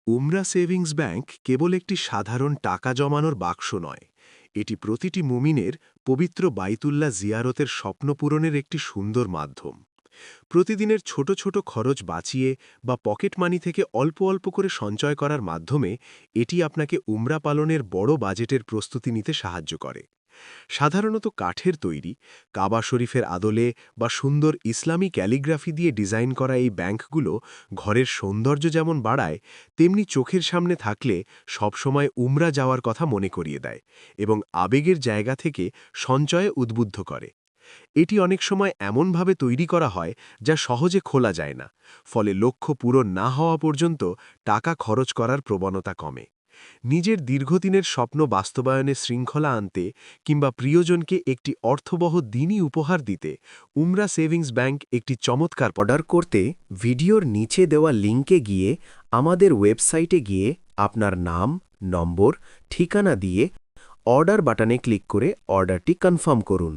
উমরা savings bank কেবল একটি সাধারণ টাকা জমানোর বাক্স নয়, এটি প্রতিটি মুমিনের পবিত্র বাইতুল্লাহ জিয়ারতের স্বপ্ন পূরণের একটি সুন্দর মাধ্যম। প্রতিদিনের ছোট ছোট খরচ বাঁচিয়ে বা পকেট মানি থেকে অল্প অল্প করে সঞ্চয় করার মাধ্যমে এটি আপনাকে উমরা পালনের বড় বাজেটের প্রস্তুতি নিতে সাহায্য করে। সাধারণত কাঠের তৈরি, কাবা শরীফের আদলে বা সুন্দর ইসলামী ক্যালিগ্রাফি দিয়ে ডিজাইন করা এই ব্যাংকগুলো ঘরের সৌন্দর্য যেমন বাড়ায়, তেমনি চোখের সামনে থাকলে সবসময় উমরা যাওয়ার কথা মনে করিয়ে দেয় এবং আবেগের জায়গা থেকে সঞ্চয়ে উদ্বুদ্ধ করে। এটি অনেক সময় এমনভাবে তৈরি করা হয় যা সহজে খোলা যায় না, ফলে লক্ষ্য পূরণ না হওয়া পর্যন্ত টাকা খরচ করার প্রবণতা কমে। নিজের দীর্ঘদিনের স্বপ্ন বাস্তবায়নে শৃঙ্খলা আনতে কিংবা প্রিয়জনকে একটি অর্থবহ দিনই উপহার দিতে উমরা সেভিংস ব্যাংক একটি চমৎকার অর্ডার করতে ভিডিওর নিচে দেওয়া লিঙ্কে গিয়ে আমাদের ওয়েবসাইটে গিয়ে আপনার নাম, নম্বর, ঠিকানা দিয়ে অর্ডার বাটনে ক্লিক করে অর্ডারটি কনফার্ম করুন।